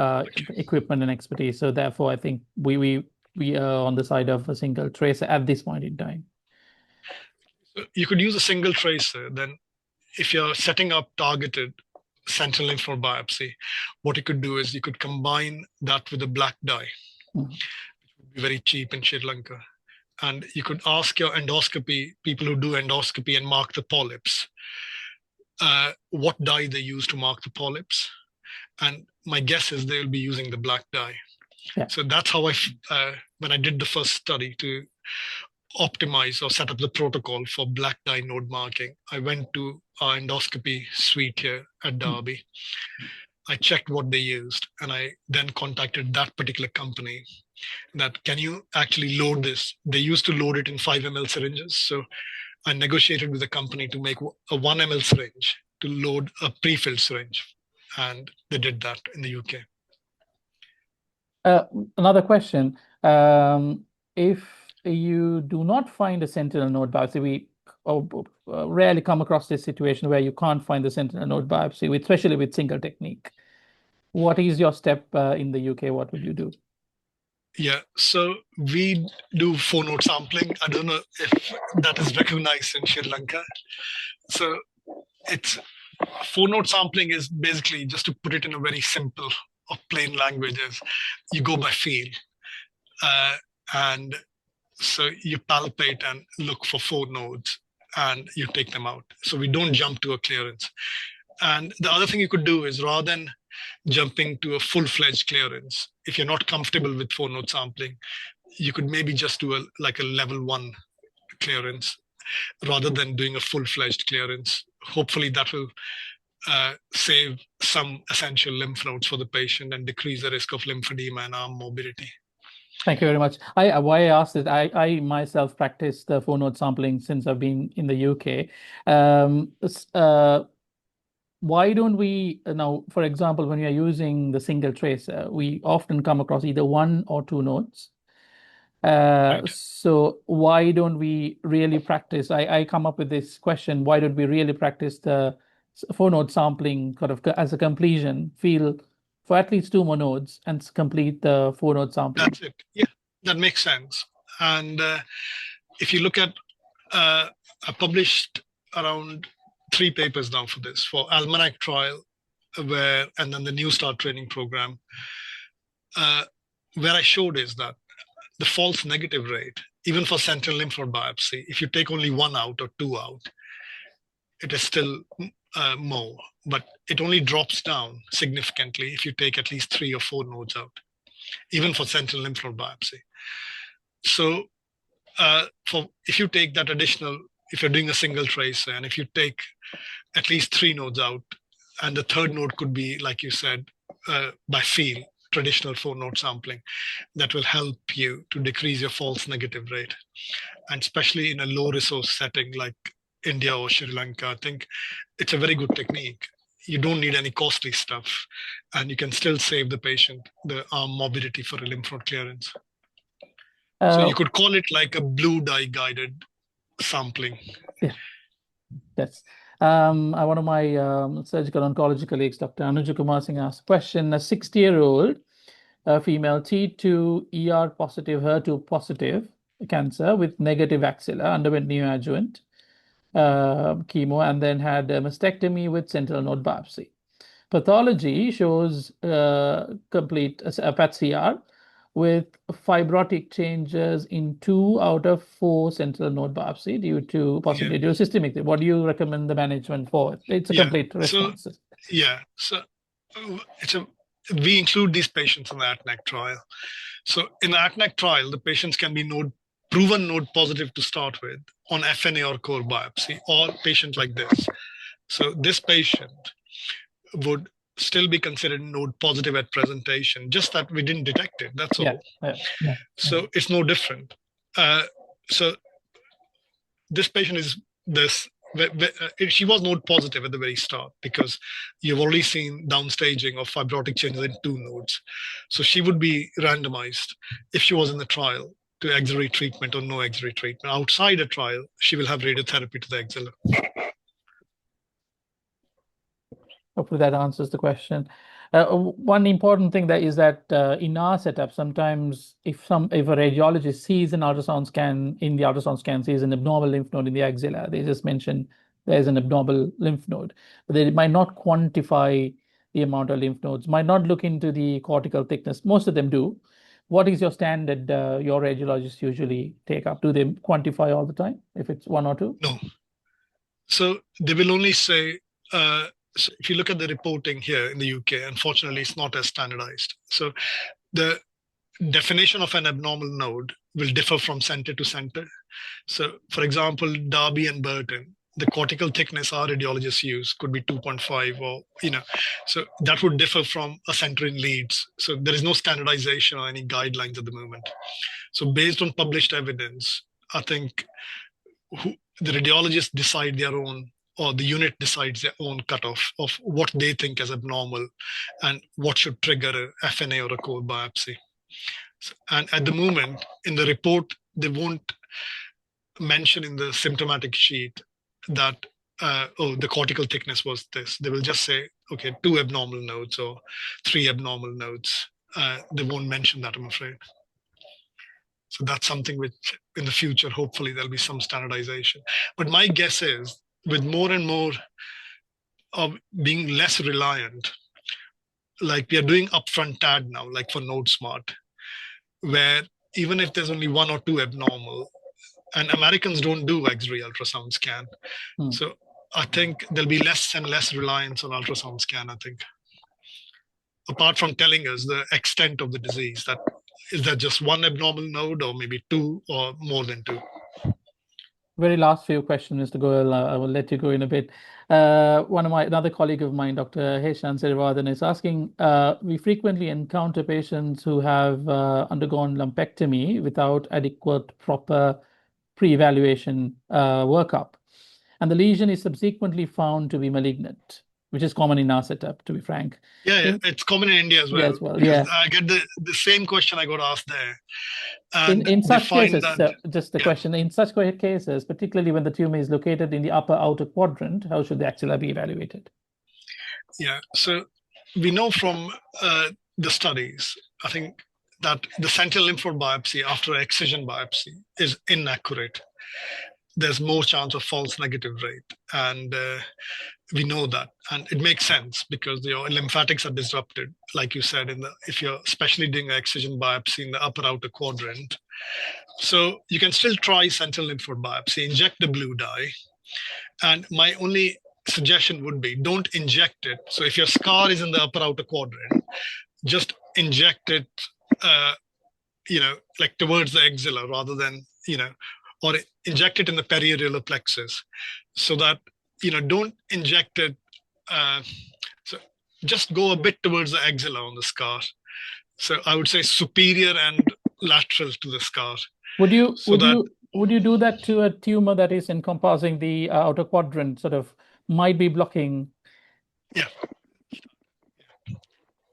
equipment and expertise. So therefore, I think we are on the side of a single tracer at this point in time. So you could use a single tracer. Then if you're setting up targeted sentinel lymph node biopsy, what you could do is you could combine that with a black dye, which would be very cheap in Sri Lanka. And you could ask your endoscopy, people who do endoscopy and mark the polyps, what dye they use to mark the polyps. And my guess is they'll be using the black dye. Yeah. So that's how when I did the first study to optimize or set up the protocol for black dye node marking, I went to our endoscopy suite here at Derby. I checked what they used, and I then contacted that particular company that, can you actually load this? They used to load it in 5 ml syringes. So I negotiated with the company to make a 1 ml syringe to load a pre-filled syringe. And they did that in the UK. Another question. If you do not find a sentinel node biopsy, we rarely come across this situation where you can't find the sentinel node biopsy, especially with single technique. What is your step in the UK? What would you do? Yeah, so we do 4-node sampling. I don't know if that is recognized in Sri Lanka. So it's 4-node sampling is basically, just to put it in a very simple or plain language, is you go by feel. And so you palpate and look for 4 nodes. and you take them out. So we don't jump to a clearance. And the other thing you could do is, rather than jumping to a full-fledged clearance, if you're not comfortable with 4-node sampling, you could maybe just do like a level 1 clearance rather than doing a full-fledged clearance. Hopefully that will save some essential lymph nodes for the patient and decrease the risk of lymphedema and arm morbidity. Thank you very much. Why I asked it, I myself practice the 4-node sampling since I've been in the UK. Why don't we now, for example, when we are using the single tracer, we often come across either 1 or 2 nodes. Right. So why don't we really practice? I come up with this question: why don't we really practice the 4-node sampling sort of as a completion, feel for at least 2 more nodes and complete the 4-node sampling? That's it. Yeah, that makes sense. And if you look at, I published around 3 papers now for this, for Almanac trial, and then the New Start training program, where I showed is that the false negative rate, even for sentinel lymph node biopsy, if you take only 1 out or 2 out, it is still more, but it only drops down significantly if you take at least 3 or 4 nodes out, even for sentinel lymph node biopsy. So if you take that additional, if you're doing a single tracer, and if you take at least 3 nodes out, and the 3rd node could be, like you said, by feel, traditional 4-node sampling, that will help you to decrease your false negative rate. And especially in a low resource setting like India or Sri Lanka, I think it's a very good technique. You don't need any costly stuff, and you can still save the patient the arm morbidity for a lymph node clearance. So you could call it like a blue dye guided sampling. Yeah, that's one of my surgical oncology colleagues, Dr. Anuj Kumar Singh, asked a question: a 60-year-old female T2 ER positive, HER2 positive cancer with negative axilla, underwent neoadjuvant chemo, and then had a mastectomy with sentinel node biopsy. Pathology shows complete PET-CR with fibrotic changes in 2 out of 4 sentinel node biopsy due to possibly due to systemic. What do you recommend the management for? It's a complete response. So we include these patients in the ATNAC trial. So in the ATNAC trial, the patients can be proven node positive to start with on FNA or core biopsy, or patient like this. So this patient would still be considered node positive at presentation, just that we didn't detect it, that's all. So it's no different. So this patient is this, she was node positive at the very start, because you've already seen downstaging of fibrotic changes in 2 nodes. So she would be randomized, if she was in the trial, to axillary treatment or no axillary treatment. Outside a trial, she will have radiotherapy to the axilla. Hopefully that answers the question. One important thing that is that in our setup, sometimes if a radiologist sees an ultrasound scan, in the ultrasound scan sees an abnormal lymph node in the axilla, they just mention there's an abnormal lymph node, but they might not quantify the amount of lymph nodes, might not look into the cortical thickness. Most of them do. What is your standard your radiologists usually take up? Do they quantify all the time if it's 1 or 2? No. So they will only say, so if you look at the reporting here in the UK, unfortunately, it's not as standardized. So the definition of an abnormal node will differ from center to center. So for example, Darby and Burton, the cortical thickness our radiologists use could be 2.5 or, so that would differ from a center in Leeds. So there is no standardization or any guidelines at the moment. So based on published evidence, I think the radiologists decide their own, or the unit decides their own cutoff of what they think is abnormal and what should trigger a FNA or a core biopsy. And at the moment, in the report, they won't mention in the symptomatic sheet that, the cortical thickness was this. They will just say, okay, 2 abnormal nodes or 3 abnormal nodes. They won't mention that, I'm afraid. So that's something which in the future, hopefully there'll be some standardization. But my guess is, with more and more of being less reliant, like we are doing upfront TAD now, like for NodeSmart, where even if there's only 1 or 2 abnormal, and Americans don't do axillary ultrasound scan. So I think there'll be less and less reliance on ultrasound scan, I think. Apart from telling us the extent of the disease, that is that just one abnormal node or maybe two or more than two? Very last few questions, Mr. Goyal. I will let you go in a bit. Another colleague of mine, Dr. Heshan Sirivardhan, is asking, we frequently encounter patients who have undergone lumpectomy without adequate, proper pre-evaluation workup. And the lesion is subsequently found to be malignant, which is common in our setup, to be frank. Yeah, it's common in India as well. Yeah. I get the same question I got asked there. And in such cases, that, just the question, in such cases, particularly when the tumor is located in the upper outer quadrant, how should the axilla be evaluated? Yeah, so we know from the studies, I think, that the sentinel lymph node biopsy after excision biopsy is inaccurate. There's more chance of false negative rate, and we know that, and it makes sense because your lymphatics are disrupted, like you said, if you're especially doing an excision biopsy in the upper outer quadrant. So you can still try sentinel lymph node biopsy, inject the blue dye, and my only suggestion would be don't inject it. So if your scar is in the upper outer quadrant, just inject it, like towards the axilla rather than, or inject it in the periareolar plexus, so that, don't inject it. So just go a bit towards the axilla on the scar. So I would say superior and lateral to the scar. Would you do that to a tumor that is encompassing the outer quadrant, sort of might be blocking? Yeah.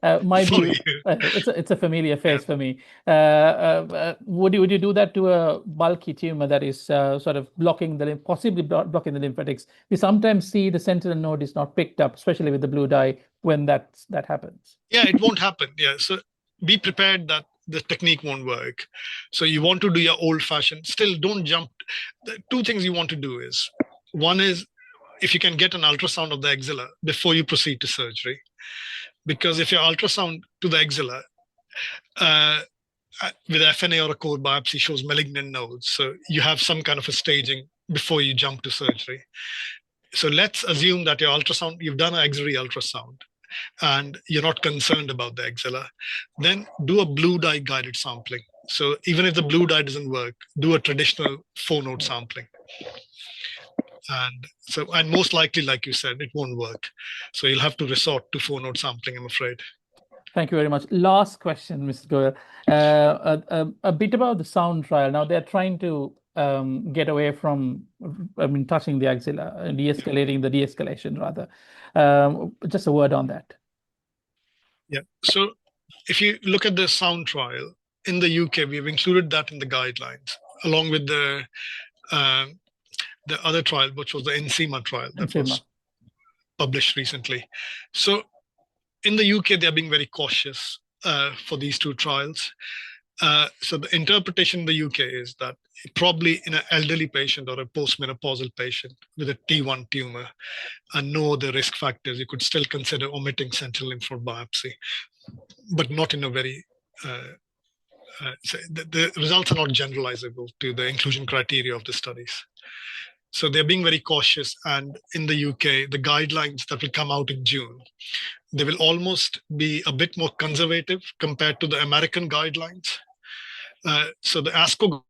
It's a familiar face for me. Would you do that to a bulky tumor that is sort of possibly blocking the lymphatics? We sometimes see the sentinel node is not picked up, especially with the blue dye, when that happens. Yeah, it won't happen. Yeah, so be prepared that the technique won't work. So you want to do your old-fashioned. Still, don't jump. The two things you want to do is, one is if you can get an ultrasound of the axilla before you proceed to surgery. Because if your ultrasound to the axilla with FNA or a core biopsy shows malignant nodes, so you have some kind of a staging before you jump to surgery. So let's assume that your ultrasound, you've done an axillary ultrasound, and you're not concerned about the axilla. Then do a blue dye guided sampling. So even if the blue dye doesn't work, do a traditional 4-node sampling. And most likely, like you said, it won't work. So you'll have to resort to 4-node sampling, I'm afraid. Thank you very much. Last question, Mr. Goyal. A bit about the sound trial. Now they're trying to get away from, touching the axilla and de-escalating the de-escalation rather. Just a word on that. Yeah. So if you look at the sound trial in the UK, we've included that in the guidelines, along with the other trial, which was the NCMA trial that was published recently. So in the UK, they're being very cautious for these two trials. So the interpretation in the UK is that probably in an elderly patient or a postmenopausal patient with a T1 tumor and no other risk factors, you could still consider omitting sentinel lymph node biopsy, but not in a very the results are not generalizable to the inclusion criteria of the studies. So they're being very cautious. And in the UK, the guidelines that will come out in June, they will almost be a bit more conservative compared to the American guidelines. So the ASCO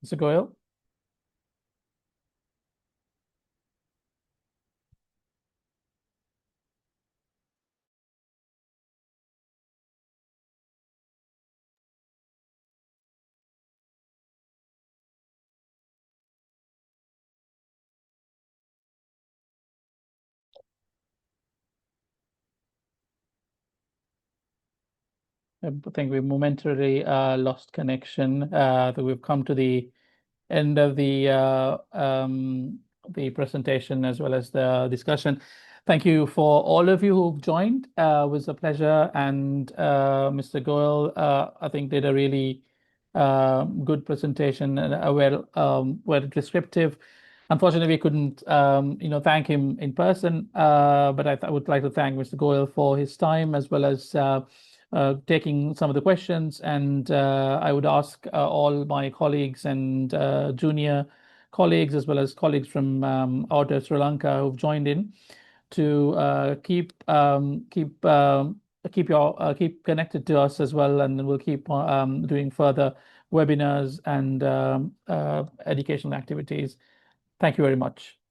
Mr. Goyal? I think we momentarily lost connection. We've come to the end of the presentation as well as the discussion. Thank you for all of you who've joined. It was a pleasure. And Mr. Goyal, I think did a really good presentation and well descriptive. Unfortunately, we couldn't, thank him in person, but I would like to thank Mr. Goyal for his time as well as taking some of the questions. And I would ask all my colleagues and junior colleagues as well as colleagues from out of Sri Lanka who've joined in to keep connected to us as well, and we'll keep doing further webinars and educational activities. Thank you very much.